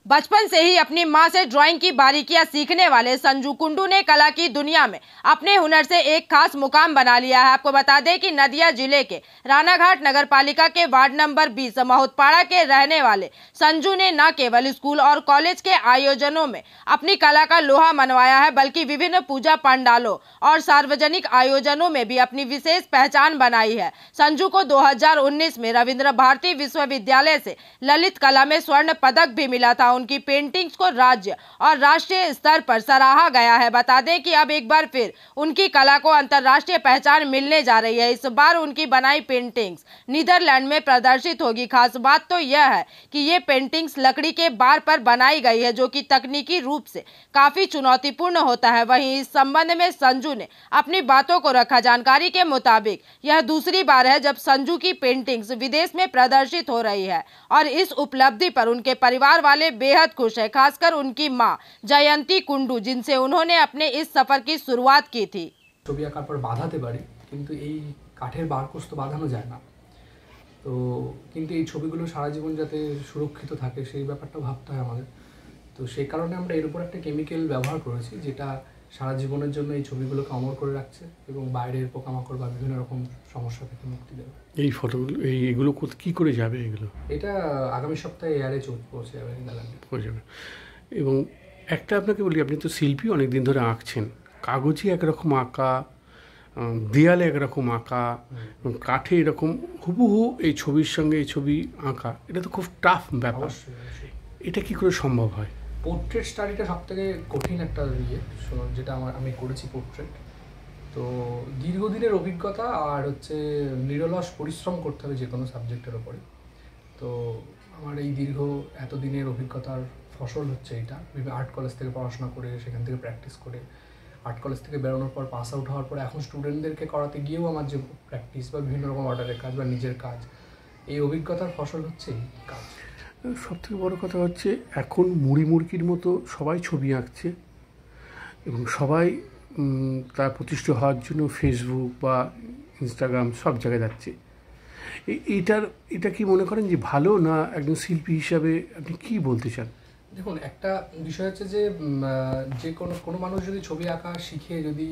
बचपन से ही अपनी मां से ड्राइंग की बारीकियां सीखने वाले संजू कुंडू ने कला की दुनिया में अपने हुनर से एक खास मुकाम बना लिया है। आपको बता दें कि नदिया जिले के रानाघाट नगरपालिका के वार्ड नंबर 20 महुतपाड़ा के रहने वाले संजू ने न केवल स्कूल और कॉलेज के आयोजनों में अपनी कला का लोहा मनवाया है, बल्कि विभिन्न पूजा पंडालों और सार्वजनिक आयोजनों में भी अपनी विशेष पहचान बनाई है। संजू को 2019 में रविंद्र भारती विश्वविद्यालय से ललित कला में स्वर्ण पदक भी मिला था। उनकी पेंटिंग्स को राज्य और राष्ट्रीय स्तर पर सराहा गया है। बता दें कि अब एक बार फिर उनकी कला को अंतर्राष्ट्रीय पहचान मिलने जा रही है। इस बार उनकी बनाई पेंटिंग्स नीदरलैंड में प्रदर्शित होगी। खास बात तो यह है कि ये पेंटिंग्स लकड़ी के बार पर बनाई गई है, जो कि तकनीकी रूप से काफी चुनौतीपूर्ण होता है। वहीं इस संबंध में संजू ने अपनी बातों को रखा। जानकारी के मुताबिक यह दूसरी बार है जब संजू की पेंटिंग्स विदेश में प्रदर्शित हो रही है और इस उपलब्धि पर उनके परिवार वाले बेहद खुश है, खासकर उनकी मां जयंती कुंडू, जिनसे उन्होंने अपने इस सफर की शुरुआत की थी। ছবি আঁকার পর বাঁধাতে পারি, কিন্তু এই কাঠের বারকোষ তো বাঁধানো যায় না। তো কিন্তু এই ছবিগুলো সারা জীবন যাতে সুরক্ষিত থাকে সেই ব্যাপারটা ভাবতে হয় আমাদের। তো সেই কারণে আমরা এর উপর একটা কেমিক্যাল ব্যবহার করেছি, যেটা সারা জীবনের জন্য এই ছবিগুলোকে অমর করে রাখছে এবং বাইরের পোকামাকড় বা বিভিন্ন রকম সমস্যা থেকে মুক্তি দেবে। এই ফটোগুলো এইগুলো কি করে যাবে? এগুলো এটা আগামী সপ্তাহে এয়ারে পৌঁছে যাবে, পৌঁছে যাবে। এবং একটা আপনাকে বলি, আপনি তো শিল্পী, অনেক দিন ধরে আঁকছেন। কাগজে একরকম আঁকা, দেয়ালে একরকম আঁকা, কাঠে এরকম হুবহু এই ছবির সঙ্গে এই ছবি আঁকা, এটা তো খুব টাফ ব্যাপার। এটা কি করে সম্ভব হয়? পোর্ট্রেট স্টাডিটা সবথেকে কঠিন একটা যেটা আমি করেছি পোর্ট্রেট। তো দীর্ঘদিনের অভিজ্ঞতা আর নিরলস পরিশ্রম করতে হবে যে কোনো সাবজেক্টের ওপরে। তো আমার এই এতদিনের অভিজ্ঞতার ফসল হচ্ছে এটা। আর্ট কলেজ থেকে পড়াশোনা করে, সেখান থেকে প্র্যাকটিস করে, আর্ট কলেজ থেকে বেরোনোর পর পাস আউট হওয়ার পর এখন স্টুডেন্টদেরকে করাতে গিয়েও আমার যে প্র্যাকটিস বা বিভিন্ন রকম অর্ডারের কাজ বা নিজের কাজ, এই অভিজ্ঞতার ফসল হচ্ছে এই কাজ। সবথেকে বড় কথা হচ্ছে, এখন মুড়ি মুরগির মতো সবাই ছবি আঁকছে এবং সবাই তার প্রতিষ্ঠিত হওয়ার জন্য ফেসবুক বা ইনস্টাগ্রাম সব জায়গায় যাচ্ছে। এটা কি মনে করেন যে ভালো, না একজন শিল্পী হিসাবে আপনি কি বলতে চান? দেখুন, একটা বিষয় হচ্ছে যে কোনো মানুষ যদি ছবি আঁকা শিখে যদি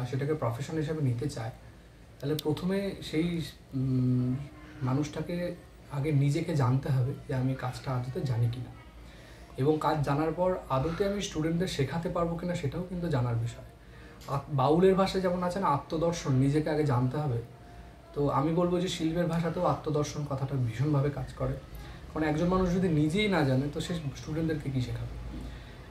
সেটাকে প্রফেশন হিসাবে নিতে চায়, তাহলে প্রথমে সেই মানুষটাকে আগে নিজেকে জানতে হবে যে আমি কাজটা আদতে জানি কিনা, এবং কাজ জানার পর আদতে আমি স্টুডেন্টদের শেখাতে পারবো কিনা সেটাও কিন্তু জানার বিষয়। বাউলের ভাষায় যেমন আছে না, আত্মদর্শন, নিজেকে আগে জানতে হবে। তো আমি বলবো যে শিল্পের ভাষাতেও আত্মদর্শন কথাটা ভীষণভাবে কাজ করে। কারণ একজন মানুষ যদি নিজেই না জানে তো সে স্টুডেন্টদেরকে কী শেখাবে?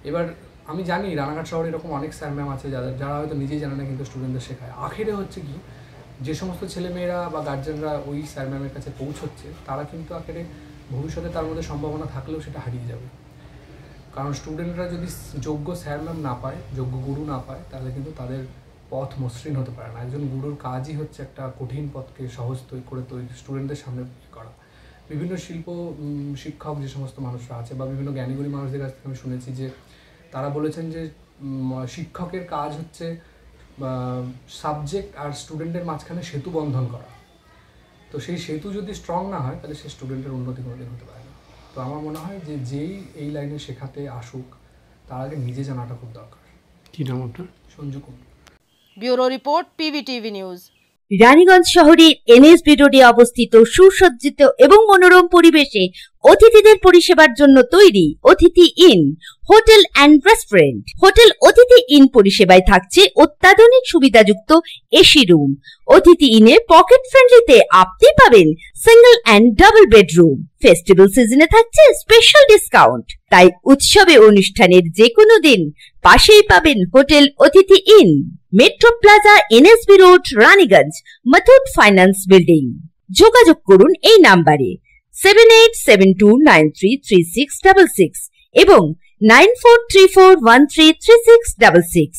এবার আমি জানি রানাঘাট শহরে এরকম অনেক স্যার ম্যাম আছে যারা হয়তো নিজেই জানে না কিন্তু স্টুডেন্টদের শেখায়। আখেরে হচ্ছে কি, যে সমস্ত ছেলেমেয়েরা বা গার্জেনরা ওই স্যার ম্যামের কাছে পৌঁছচ্ছে, তারা কিন্তু আখেরে ভবিষ্যতে তার মধ্যে সম্ভাবনা থাকলেও সেটা হারিয়ে যাবে। কারণ স্টুডেন্টরা যদি যোগ্য স্যার ম্যাম না পায়, যোগ্য গুরু না পায়, তাহলে কিন্তু তাদের পথ মসৃণ হতে পারে না। একজন গুরুর কাজই হচ্ছে একটা কঠিন পথকে সহজ করে স্টুডেন্টদের সামনে করা। বিভিন্ন শিক্ষক যে সমস্ত মানুষরা আছে বা বিভিন্ন জ্ঞানীগুণী মানুষদের কাছ থেকে আমি শুনেছি যে তারা বলেছেন যে শিক্ষকের কাজ হচ্ছে সাবজেক্ট আর স্টুডেন্টের মাঝখানে সেতু বন্ধন করা। তো সেই সেতু যদি স্ট্রং না হয়, তাহলে সেই স্টুডেন্টের উন্নতি কোনোদিন হতে পারে না। তো আমার মনে হয় যে যেই এই লাইনে শেখাতে আসুক, তার আগে নিজে জানাটা খুব দরকার। কি নাম আপনার? Sanju Kundu. Bureau report, PVTV news. Raniganj শহরের এনএসবি রোডে অবস্থিত সুসজ্জিত এবং মনোরম পরিবেশে অতিথিদের পরিষেবার জন্য তৈরি অতিথি in hotel and restaurant. Hotel অতিথি ইন পরিষেবায় থাকছে অত্যাধুনিক সুবিধাযুক্ত এসি রুম। অতিথি ইনে পকেট ফ্রেন্ডলিতে আপনি পাবেন single and double bedroom. Festival সিজনে থাকছে স্পেশাল ডিসকাউন্ট। তাই উৎসবে অনুষ্ঠানের যে কোনো দিন পাশেই পাবেন হোটেল অতিথি in, metro plaza, NSB road, Raniganj, Muthoot finance building. যোগাযোগ করুন এই নাম্বারে 7872933666 এবং 9434133666।